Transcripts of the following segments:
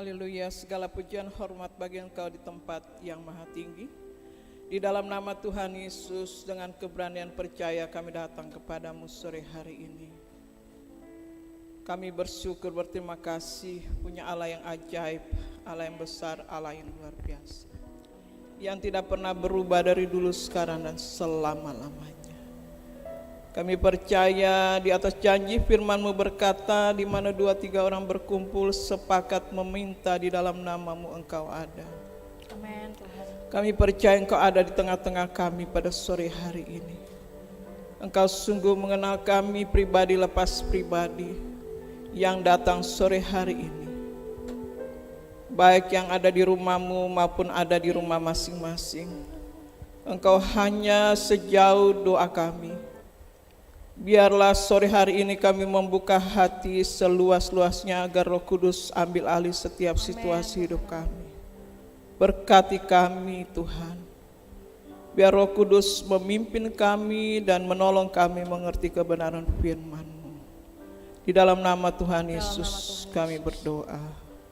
Haleluya, segala pujian hormat bagi Engkau di tempat yang maha tinggi. Di dalam nama Tuhan Yesus, dengan keberanian percaya kami datang kepadamu sore hari ini. Kami bersyukur, berterima kasih punya Allah yang ajaib, Allah yang besar, Allah yang luar biasa, yang tidak pernah berubah dari dulu, sekarang, dan selama-lamanya. Kami percaya di atas janji firman-Mu berkata, di mana 2-3 orang berkumpul sepakat meminta di dalam nama-Mu, Engkau ada. Amin, Tuhan. Kami percaya Engkau ada di tengah-tengah kami pada sore hari ini. Engkau sungguh mengenal kami pribadi lepas pribadi yang datang sore hari ini, baik yang ada di rumah-Mu maupun ada di rumah masing-masing. Engkau hanya sejauh doa kami. Biarlah sore hari ini kami membuka hati seluas-luasnya agar Roh Kudus ambil alih setiap situasi hidup kami. Berkati kami Tuhan. Biar Roh Kudus memimpin kami dan menolong kami mengerti kebenaran firman-Mu. Di dalam nama Tuhan Yesus kami berdoa.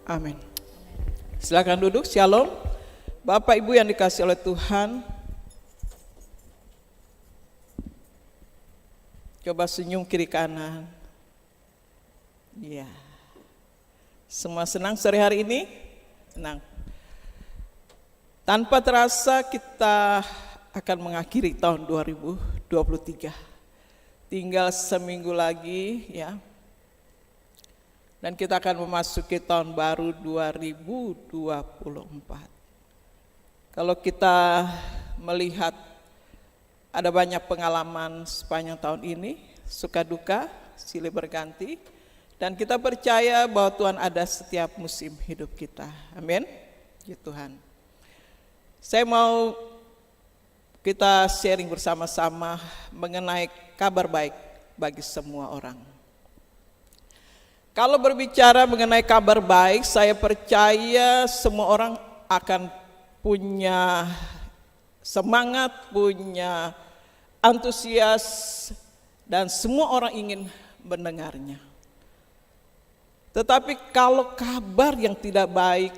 Amin. Silakan duduk. Shalom. Bapak Ibu yang dikasihi oleh Tuhan, coba senyum kiri kanan. Iya. Semua senang sore hari ini? Senang. Tanpa terasa kita akan mengakhiri tahun 2023. Tinggal seminggu lagi ya. Dan kita akan memasuki tahun baru 2024. Kalau kita melihat ada banyak pengalaman sepanjang tahun ini, suka duka, silih berganti, dan kita percaya bahwa Tuhan ada setiap musim hidup kita. Amin. Ya Tuhan. Saya mau kita sharing bersama-sama mengenai kabar baik bagi semua orang. Kalau berbicara mengenai kabar baik, saya percaya semua orang akan punya semangat, punya antusias, dan semua orang ingin mendengarnya. Tetapi kalau kabar yang tidak baik,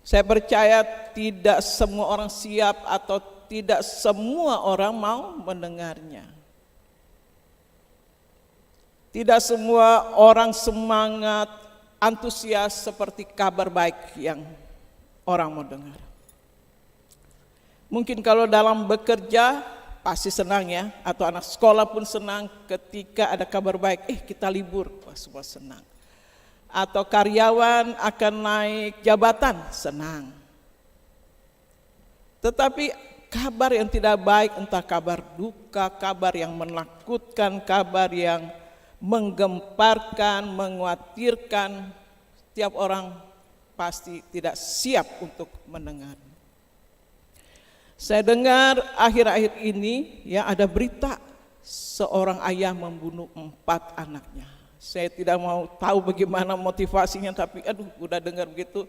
saya percaya tidak semua orang siap atau tidak semua orang mau mendengarnya. Tidak semua orang semangat, antusias seperti kabar baik yang orang mau dengar. Mungkin kalau dalam bekerja pasti senang ya, atau anak sekolah pun senang ketika ada kabar baik, kita libur, wah semua senang. Atau karyawan akan naik jabatan, senang. Tetapi kabar yang tidak baik, entah kabar duka, kabar yang menakutkan, kabar yang menggemparkan, mengkhawatirkan, setiap orang pasti tidak siap untuk mendengar. Saya dengar akhir-akhir ini ya ada berita seorang ayah membunuh 4 anaknya. Saya tidak mau tahu bagaimana motivasinya, tapi udah dengar begitu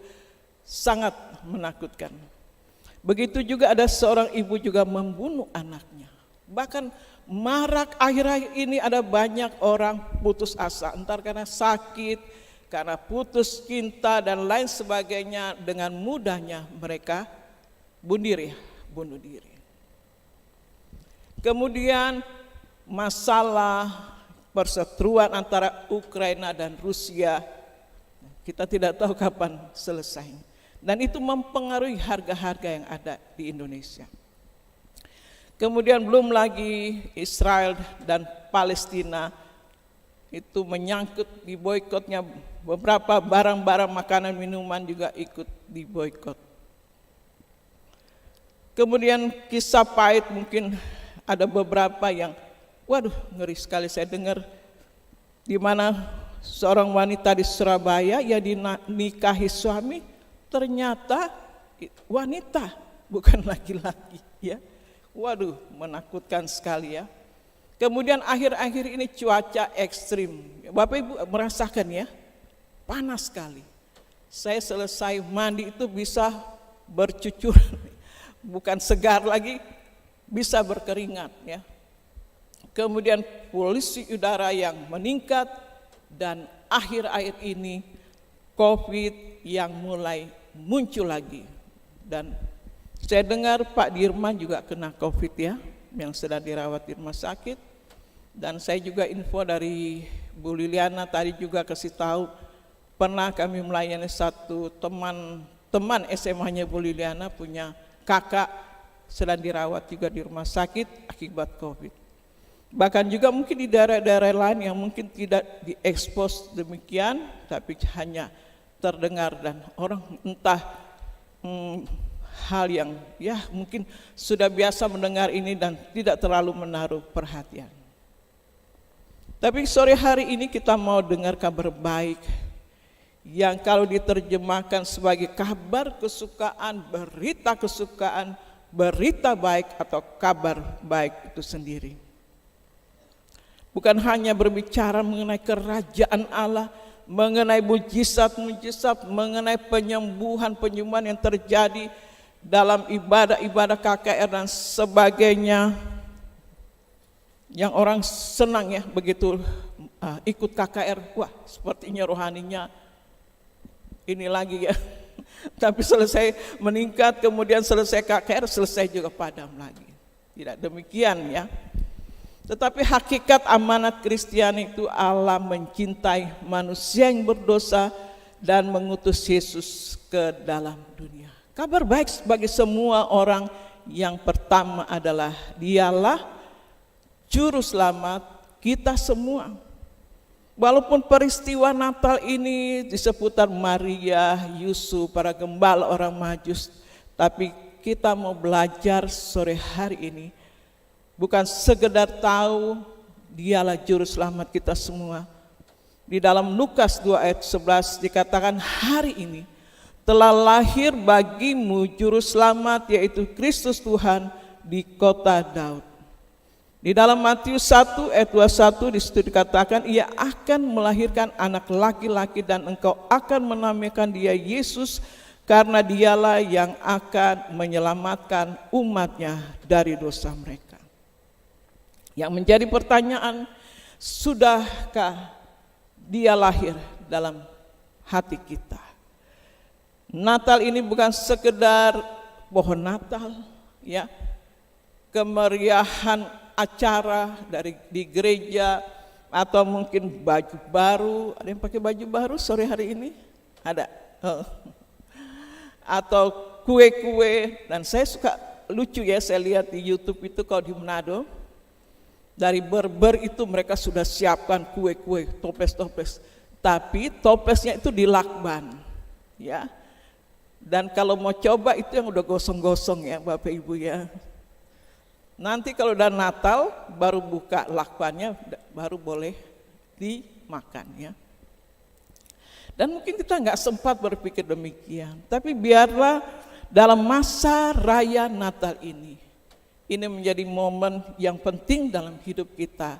sangat menakutkan. Begitu juga ada seorang ibu juga membunuh anaknya. Bahkan marak akhir-akhir ini ada banyak orang putus asa, entar karena sakit, karena putus cinta dan lain sebagainya, dengan mudahnya mereka bunuh diri. Kemudian masalah perseteruan antara Ukraina dan Rusia, kita tidak tahu kapan selesai. Dan itu mempengaruhi harga-harga yang ada di Indonesia. Kemudian belum lagi Israel dan Palestina, itu menyangkut di boikotnya beberapa barang-barang makanan minuman juga ikut diboikot. Kemudian kisah pahit, mungkin ada beberapa yang ngeri sekali saya dengar, di mana seorang wanita di Surabaya ya dinikahi suami, ternyata wanita bukan laki-laki ya. Menakutkan sekali ya. Kemudian akhir-akhir ini cuaca ekstrim. Bapak Ibu merasakan ya, panas sekali. Saya selesai mandi itu bisa bercucuran, bukan segar lagi, bisa berkeringat ya. Kemudian polusi udara yang meningkat, dan akhir-akhir ini COVID yang mulai muncul lagi. Dan saya dengar Pak Dirman juga kena COVID ya, yang sedang dirawat di rumah sakit. Dan saya juga info dari Bu Liliana tadi juga kasih tahu, pernah kami melayani satu teman SMA-nya Bu Liliana punya kakak sedang dirawat juga di rumah sakit akibat COVID. Bahkan juga mungkin di daerah-daerah lain yang mungkin tidak diekspos demikian, tapi hanya terdengar dan orang entah hal yang ya mungkin sudah biasa mendengar ini dan tidak terlalu menaruh perhatian. Tapi sore hari ini kita mau dengar kabar baik yang kalau diterjemahkan sebagai kabar kesukaan, berita baik atau kabar baik itu sendiri. Bukan hanya berbicara mengenai kerajaan Allah, mengenai mujizat-mujizat, mengenai penyembuhan-penyembuhan yang terjadi dalam ibadah-ibadah KKR dan sebagainya. Yang orang senang ya begitu ikut KKR, wah sepertinya rohaninya ini lagi ya. Tapi selesai meningkat, kemudian selesai KKR, selesai juga padam lagi. Tidak demikian ya. Tetapi hakikat amanat Kristiani itu Allah mencintai manusia yang berdosa dan mengutus Yesus ke dalam dunia. Kabar baik bagi semua orang yang pertama adalah Dialah Juru Selamat kita semua. Walaupun peristiwa Natal ini di seputar Maria, Yusuf, para gembala orang Majus, tapi kita mau belajar sore hari ini bukan sekedar tahu Dialah Juru Selamat kita semua. Di dalam Lukas 2 ayat 11 dikatakan hari ini telah lahir bagimu Juru Selamat yaitu Kristus Tuhan di kota Daud. Di dalam Matius 1 ayat 21 di situ dikatakan ia akan melahirkan anak laki-laki dan engkau akan menamakan dia Yesus karena dialah yang akan menyelamatkan umatnya dari dosa mereka. Yang menjadi pertanyaan, sudahkah dia lahir dalam hati kita? Natal ini bukan sekedar pohon Natal ya, kemeriahan acara di gereja atau mungkin baju baru. Ada yang pakai baju baru sore hari ini? Ada. Atau kue-kue. Dan saya suka lucu ya, saya lihat di YouTube itu kalau di Manado, dari Berber itu mereka sudah siapkan kue-kue, toples-toples. Tapi toplesnya itu dilakban, ya. Dan kalau mau coba itu yang udah gosong-gosong ya Bapak Ibu ya. Nanti kalau udah Natal baru buka lakbannya, baru boleh dimakan ya. Dan mungkin kita nggak sempat berpikir demikian, tapi biarlah dalam masa raya Natal ini menjadi momen yang penting dalam hidup kita.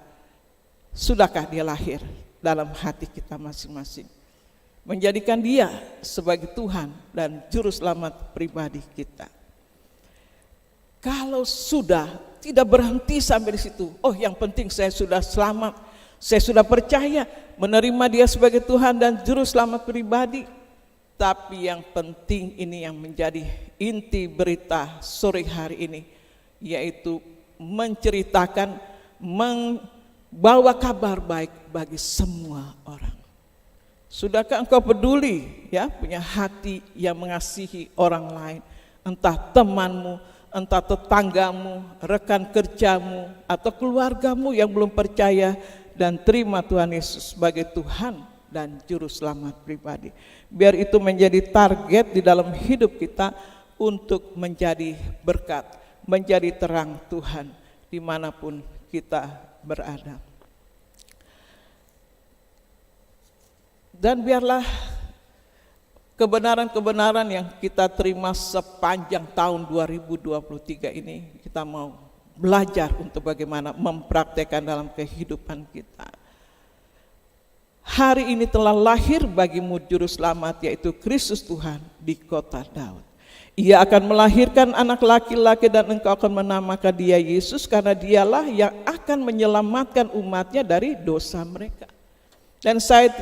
Sudahkah dia lahir dalam hati kita masing-masing? Menjadikan dia sebagai Tuhan dan Juru Selamat pribadi kita. Kalau sudah, tidak berhenti sampai di situ. Oh, yang penting saya sudah selamat, saya sudah percaya menerima dia sebagai Tuhan dan Juru Selamat pribadi. Tapi yang penting ini yang menjadi inti berita sore hari ini, yaitu menceritakan, membawa kabar baik bagi semua orang. Sudahkah engkau peduli ya, punya hati yang mengasihi orang lain, entah temanmu, entah tetanggamu, rekan kerjamu, atau keluargamu yang belum percaya dan terima Tuhan Yesus sebagai Tuhan dan Juru Selamat pribadi. Biar itu menjadi target di dalam hidup kita untuk menjadi berkat, menjadi terang Tuhan dimanapun kita berada. Dan biarlah kebenaran-kebenaran yang kita terima sepanjang tahun 2023 ini kita mau belajar untuk bagaimana mempraktekkan dalam kehidupan kita. Hari ini telah lahir bagimu Juru Selamat yaitu Kristus Tuhan di kota Daud. Ia akan melahirkan anak laki-laki dan engkau akan menamakan dia Yesus karena dialah yang akan menyelamatkan umatnya dari dosa mereka. Dan saya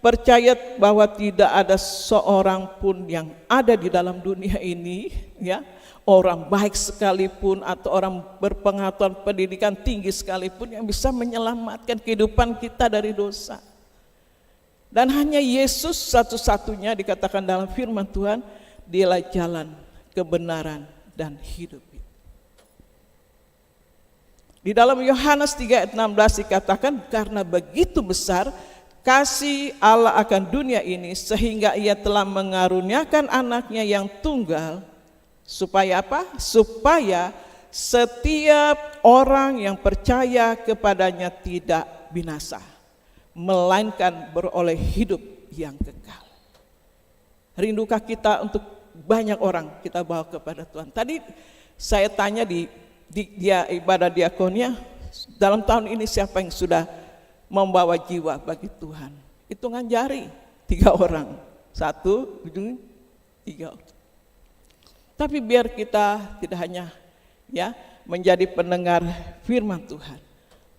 percaya bahwa tidak ada seorang pun yang ada di dalam dunia ini, ya, orang baik sekalipun atau orang berpengetahuan pendidikan tinggi sekalipun yang bisa menyelamatkan kehidupan kita dari dosa. Dan hanya Yesus satu-satunya dikatakan dalam firman Tuhan, dialah jalan, kebenaran, dan hidup. Di dalam Yohanes 3 ayat 16 dikatakan, karena begitu besar kasih Allah akan dunia ini sehingga ia telah mengaruniakan anaknya yang tunggal, supaya apa? Supaya setiap orang yang percaya kepadanya tidak binasa, melainkan beroleh hidup yang kekal. Rindukah kita untuk banyak orang kita bawa kepada Tuhan? Tadi saya tanya di dia ibadah diakonia, dalam tahun ini siapa yang sudah membawa jiwa bagi Tuhan? Hitungan jari, 3 orang. 1, 2, 3 orang. Tapi biar kita tidak hanya ya menjadi pendengar firman Tuhan,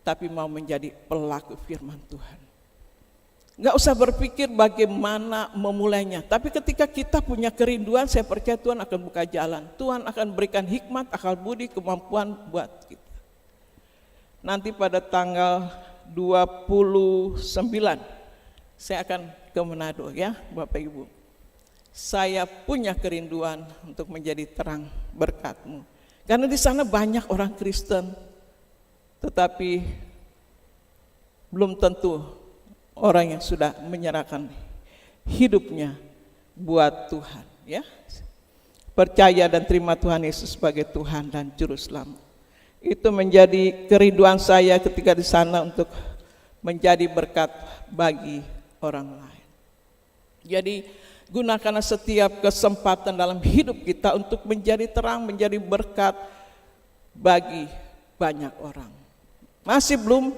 tapi mau menjadi pelaku firman Tuhan. Nggak usah berpikir bagaimana memulainya, tapi ketika kita punya kerinduan, saya percaya Tuhan akan buka jalan. Tuhan akan berikan hikmat, akal budi, kemampuan buat kita. Nanti pada tanggal 29 saya akan ke Manado, ya Bapak Ibu. Saya punya kerinduan untuk menjadi terang berkat-Mu, karena di sana banyak orang Kristen, tetapi belum tentu orang yang sudah menyerahkan hidupnya buat Tuhan, ya. Percaya dan terima Tuhan Yesus sebagai Tuhan dan Juru Selamat. Itu menjadi kerinduan saya ketika di sana untuk menjadi berkat bagi orang lain. Jadi gunakanlah setiap kesempatan dalam hidup kita untuk menjadi terang, menjadi berkat bagi banyak orang. Masih belum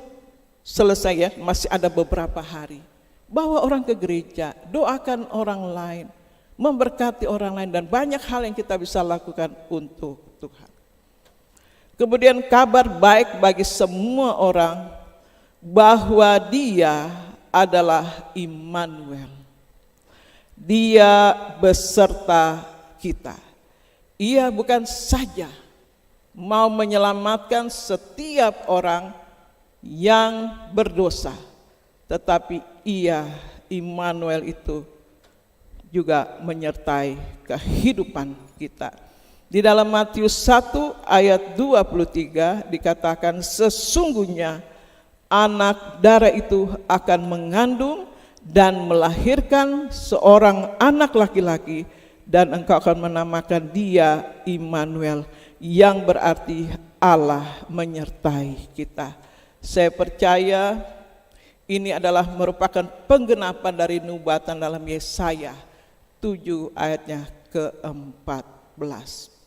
selesai, ya, masih ada beberapa hari. Bawa orang ke gereja, doakan orang lain, memberkati orang lain, dan banyak hal yang kita bisa lakukan untuk Tuhan. Kemudian kabar baik bagi semua orang bahwa Dia adalah Immanuel. Dia beserta kita. Ia bukan saja mau menyelamatkan setiap orang yang berdosa, tetapi Ia, Immanuel itu juga menyertai kehidupan kita. Di dalam Matius 1 ayat 23 dikatakan, sesungguhnya anak darah itu akan mengandung dan melahirkan seorang anak laki-laki, dan engkau akan menamakan dia Immanuel, yang berarti Allah menyertai kita. Saya percaya ini adalah merupakan penggenapan dari nubuatan dalam Yesaya 7 ayatnya ke-14.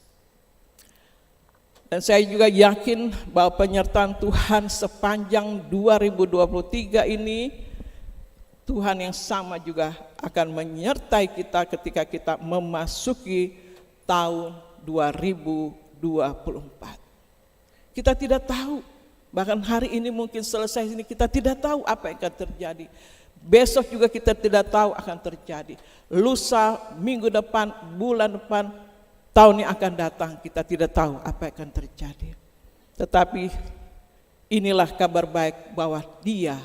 Dan saya juga yakin bahwa penyertaan Tuhan sepanjang 2023 ini, Tuhan yang sama juga akan menyertai kita ketika kita memasuki tahun 2024. Kita tidak tahu, bahkan hari ini mungkin selesai ini kita tidak tahu apa yang akan terjadi. Besok juga kita tidak tahu akan terjadi. Lusa, minggu depan, bulan depan, tahun yang akan datang, kita tidak tahu apa yang akan terjadi. Tetapi inilah kabar baik bahwa Dia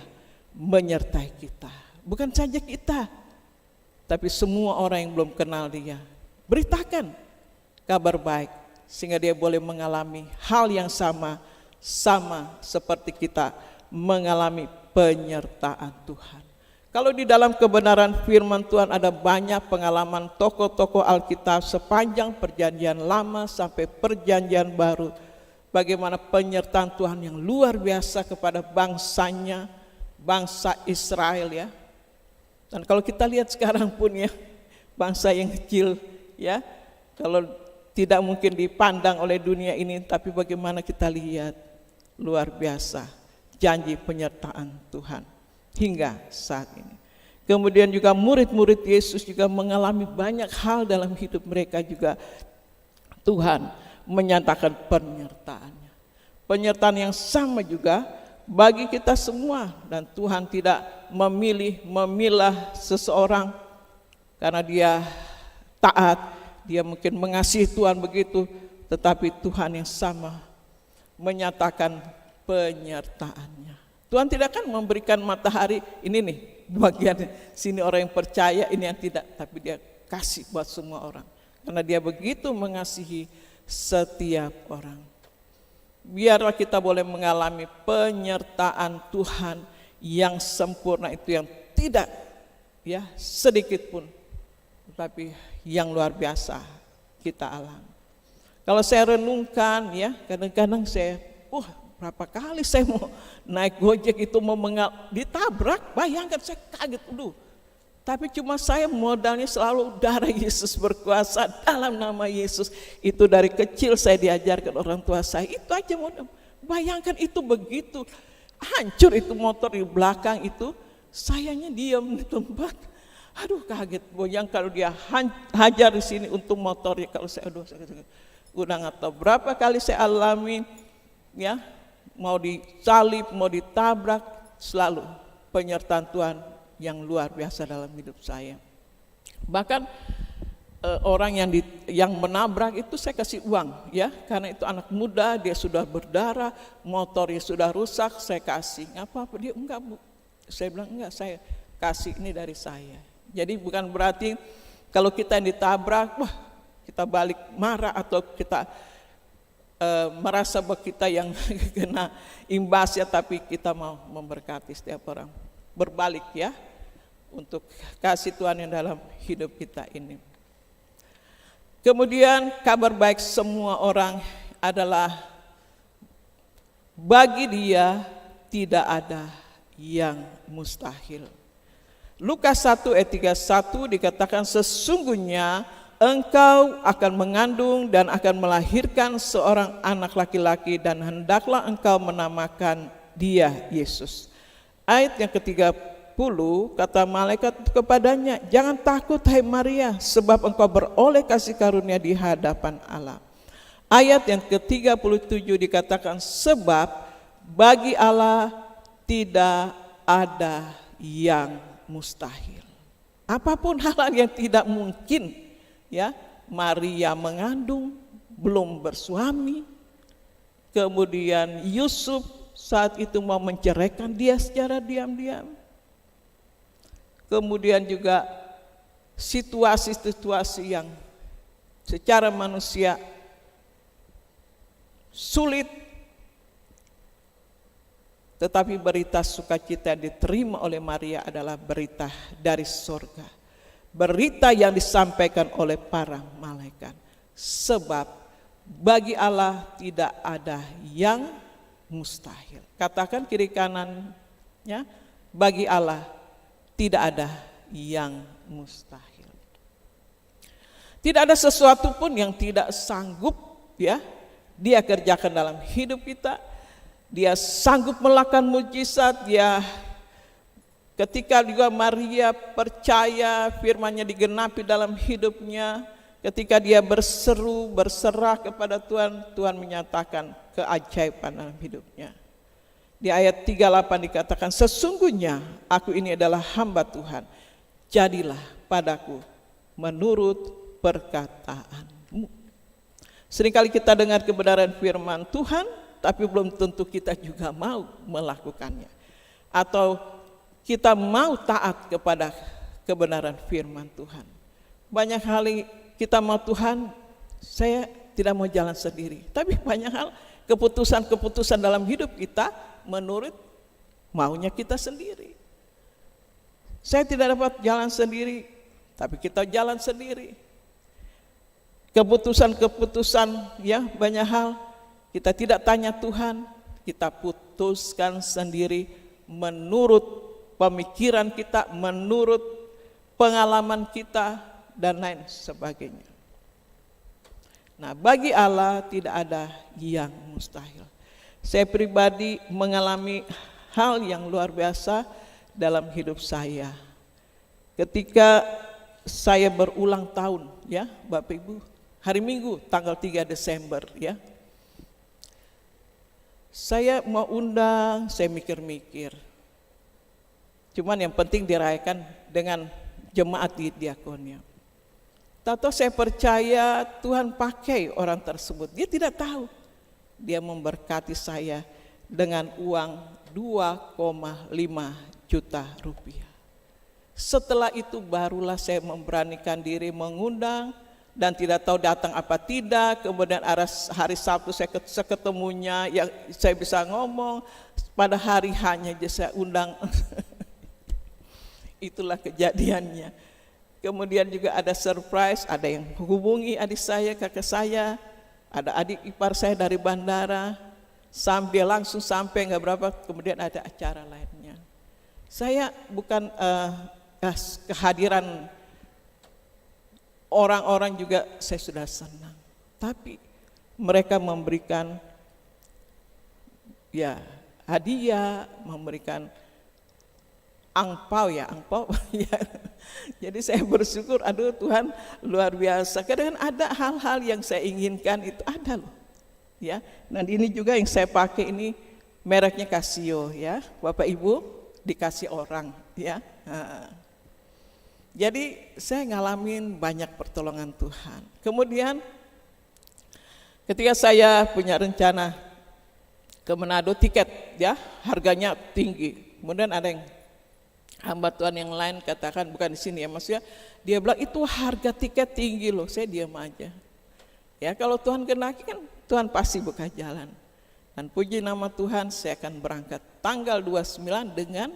menyertai kita. Bukan saja kita, tapi semua orang yang belum kenal Dia. Beritakan kabar baik sehingga dia boleh mengalami hal yang sama seperti kita mengalami penyertaan Tuhan. Kalau di dalam kebenaran firman Tuhan ada banyak pengalaman tokoh-tokoh Alkitab sepanjang perjanjian lama sampai perjanjian baru, bagaimana penyertaan Tuhan yang luar biasa kepada bangsanya, bangsa Israel, ya. Dan kalau kita lihat sekarang pun, ya, bangsa yang kecil, ya, kalau tidak mungkin dipandang oleh dunia ini, tapi bagaimana kita lihat luar biasa janji penyertaan Tuhan hingga saat ini. Kemudian juga murid-murid Yesus juga mengalami banyak hal dalam hidup mereka juga. Tuhan menyatakan penyertaannya. Penyertaan yang sama juga bagi kita semua, dan Tuhan tidak memilah seseorang karena dia taat, dia mungkin mengasihi Tuhan begitu, tetapi Tuhan yang sama menyatakan penyertaannya. Tuhan tidak akan memberikan matahari, ini nih bagian sini orang yang percaya, ini yang tidak, tapi dia kasih buat semua orang. Karena dia begitu mengasihi setiap orang. Biarlah kita boleh mengalami penyertaan Tuhan yang sempurna itu, yang tidak ya sedikit pun, tapi yang luar biasa kita alami. Kalau saya renungkan ya, kadang-kadang saya, berapa kali saya mau naik Gojek itu mau ditabrak, bayangkan saya kaget, tapi cuma saya modalnya selalu darah Yesus berkuasa, dalam nama Yesus. Itu dari kecil saya diajarkan orang tua saya, itu aja modal. Bayangkan itu begitu hancur itu motor di belakang itu, sayanya diam di tempat. Aduh kaget, boyang kalau dia hajar di sini untuk motornya, kalau saya udah nggak tahu berapa kali saya alami ya, mau disalib, mau ditabrak, selalu penyertaan Tuhan yang luar biasa dalam hidup saya. Bahkan orang yang menabrak itu saya kasih uang ya, karena itu anak muda, dia sudah berdarah, motornya sudah rusak, saya kasih. Apa-apa, dia enggak Bu. Saya bilang enggak, saya kasih, ini dari saya. Jadi bukan berarti kalau kita yang ditabrak, kita balik marah atau kita merasa bahwa kita yang kena imbasnya, tapi kita mau memberkati setiap orang. Berbalik ya, untuk kasih Tuhan yang dalam hidup kita ini. Kemudian kabar baik semua orang adalah bagi dia tidak ada yang mustahil. Lukas 1 ayat 31 dikatakan, sesungguhnya engkau akan mengandung dan akan melahirkan seorang anak laki-laki, dan hendaklah engkau menamakan dia Yesus. Ayat yang ke-30, kata malaikat kepadanya, jangan takut hai Maria, sebab engkau beroleh kasih karunia di hadapan Allah. Ayat yang ke-37 dikatakan, sebab bagi Allah tidak ada yang mustahil. Apapun hal yang tidak mungkin ya, Maria mengandung, belum bersuami, kemudian Yusuf saat itu mau menceraikan dia secara diam-diam. Kemudian juga situasi-situasi yang secara manusia sulit, tetapi berita sukacita yang diterima oleh Maria adalah berita dari surga, berita yang disampaikan oleh para malaikat. Sebab bagi Allah tidak ada yang mustahil. Katakan kiri kanannya, bagi Allah tidak ada yang mustahil. Tidak ada sesuatu pun yang tidak sanggup ya dia kerjakan dalam hidup kita. Dia sanggup melakukan mujizat. Dia ketika juga Maria percaya firman-Nya digenapi dalam hidupnya, ketika dia berseru, berserah kepada Tuhan, Tuhan menyatakan keajaiban dalam hidupnya. Di ayat 38 dikatakan, sesungguhnya aku ini adalah hamba Tuhan, jadilah padaku menurut perkataanmu. Seringkali kita dengar kebenaran firman Tuhan, tapi belum tentu kita juga mau melakukannya, atau kita mau taat kepada kebenaran firman Tuhan. Banyak kali kita mau Tuhan, saya tidak mau jalan sendiri, tapi banyak hal keputusan-keputusan dalam hidup kita menurut maunya kita sendiri. Saya tidak dapat jalan sendiri, tapi kita jalan sendiri. Keputusan-keputusan ya banyak hal kita tidak tanya Tuhan, kita putuskan sendiri menurut pemikiran kita, menurut pengalaman kita dan lain sebagainya. Nah, bagi Allah tidak ada yang mustahil. Saya pribadi mengalami hal yang luar biasa dalam hidup saya. Ketika saya berulang tahun ya, Bapak Ibu, hari Minggu tanggal 3 Desember ya. Saya mau undang, saya mikir-mikir. Cuman yang penting dirayakan dengan jemaat di diakonnya. Tahu saya percaya Tuhan pakai orang tersebut. Dia tidak tahu. Dia memberkati saya dengan uang 2,5 juta rupiah. Setelah itu barulah saya memberanikan diri mengundang dan tidak tahu datang apa tidak. Kemudian hari Sabtu saya ketemunya, yang saya bisa ngomong. Pada hari hanya saya undang. Itulah kejadiannya. Kemudian juga ada surprise, ada yang hubungi adik saya, kakak saya, ada adik ipar saya dari bandara, sampai langsung sampai nggak berapa, kemudian ada acara lainnya. Saya bukan kehadiran orang-orang juga saya sudah senang, tapi mereka memberikan ya hadiah, memberikan angpau ya. Jadi saya bersyukur, aduh Tuhan luar biasa. Kadang ada hal-hal yang saya inginkan itu ada loh. Ya, nah ini juga yang saya pakai ini mereknya Casio ya, Bapak Ibu dikasih orang ya. Jadi saya ngalamin banyak pertolongan Tuhan. Kemudian ketika saya punya rencana ke Manado, tiket ya harganya tinggi. Kemudian ada yang hamba Tuhan yang lain katakan, bukan di sini ya maksudnya, dia bilang itu harga tiket tinggi loh. Saya diam aja. Ya kalau Tuhan kenaki kan Tuhan pasti buka jalan. Dan puji nama Tuhan, saya akan berangkat tanggal 29 dengan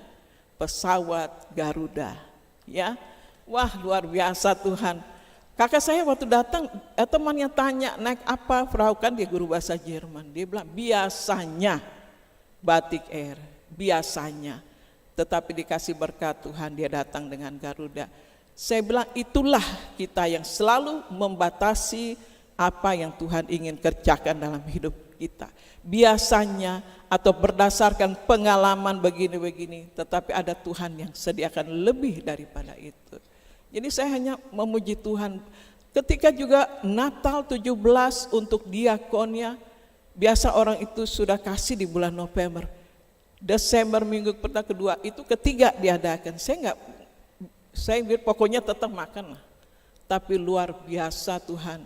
pesawat Garuda. Ya, wah luar biasa Tuhan. Kakak saya waktu datang, temannya tanya naik apa perahu, kan dia guru bahasa Jerman. Dia bilang biasanya Batik Air, biasanya. Tetapi dikasih berkat Tuhan dia datang dengan Garuda. Saya bilang itulah kita yang selalu membatasi apa yang Tuhan ingin kerjakan dalam hidup kita. Biasanya atau berdasarkan pengalaman begini-begini, tetapi ada Tuhan yang sediakan lebih daripada itu. Jadi saya hanya memuji Tuhan. Ketika juga Natal 17 untuk diakonnya, biasa orang itu sudah kasih di bulan November. Desember minggu pertama kedua itu ketiga diadakan. Saya pokoknya tetap makan lah. Tapi luar biasa Tuhan.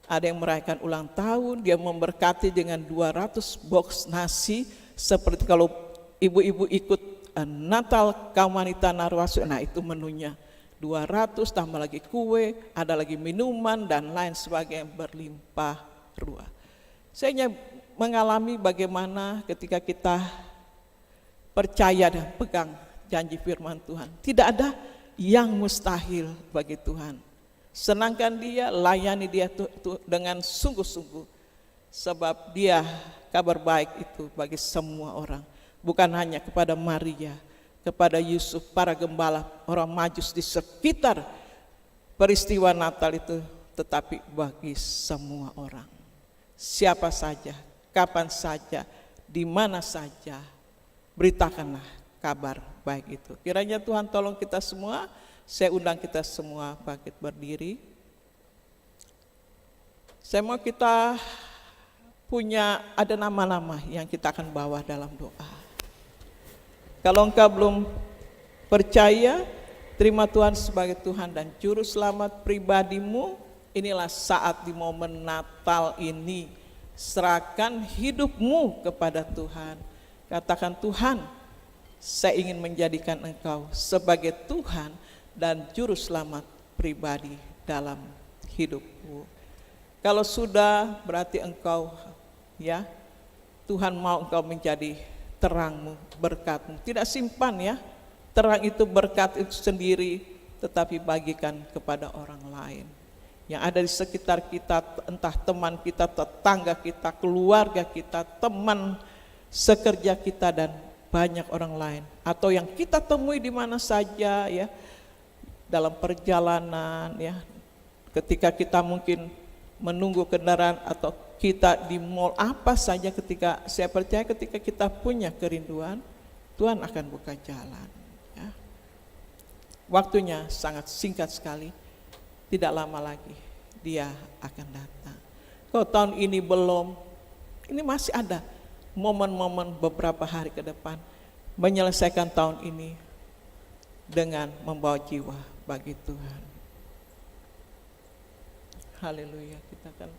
Ada yang merayakan ulang tahun, dia memberkati dengan 200 box nasi, seperti kalau ibu-ibu ikut Natal kaum wanita Narwasu, nah itu menunya 200, tambah lagi kue, ada lagi minuman dan lain sebagainya, berlimpah ruah. Saya mengalami bagaimana ketika kita percaya dan pegang janji firman Tuhan, tidak ada yang mustahil bagi Tuhan. Senangkan dia, layani dia dengan sungguh-sungguh, sebab dia kabar baik itu bagi semua orang, bukan hanya kepada Maria, kepada Yusuf, para gembala, orang Majus di sekitar peristiwa Natal itu, tetapi bagi semua orang, siapa saja, kapan saja, di mana saja, beritakanlah kabar baik itu. Kiranya Tuhan tolong kita semua. Saya undang kita semua bangkit berdiri. Saya mau kita punya ada nama-nama yang kita akan bawa dalam doa. Kalau engkau belum percaya, terima Tuhan sebagai Tuhan dan Juru Selamat pribadimu. Inilah saat di momen Natal ini, serahkan hidupmu kepada Tuhan. Katakan, Tuhan, saya ingin menjadikan Engkau sebagai Tuhan dan Juru Selamat pribadi dalam hidupku. Kalau sudah, berarti engkau ya, Tuhan mau engkau menjadi terangmu, berkatmu. Tidak simpan ya, terang itu berkat itu sendiri, tetapi bagikan kepada orang lain yang ada di sekitar kita, entah teman kita, tetangga kita, keluarga kita, teman sekerja kita, dan banyak orang lain, atau yang kita temui di mana saja ya, dalam perjalanan ya, ketika kita mungkin menunggu kendaraan atau kita di mall, apa saja, ketika saya percaya ketika kita punya kerinduan, Tuhan akan buka jalan ya. Waktunya sangat singkat sekali, tidak lama lagi dia akan datang. Kalau tahun ini belum, ini masih ada momen-momen beberapa hari ke depan, menyelesaikan tahun ini dengan membawa jiwa bagi Tuhan. Haleluya, kita akan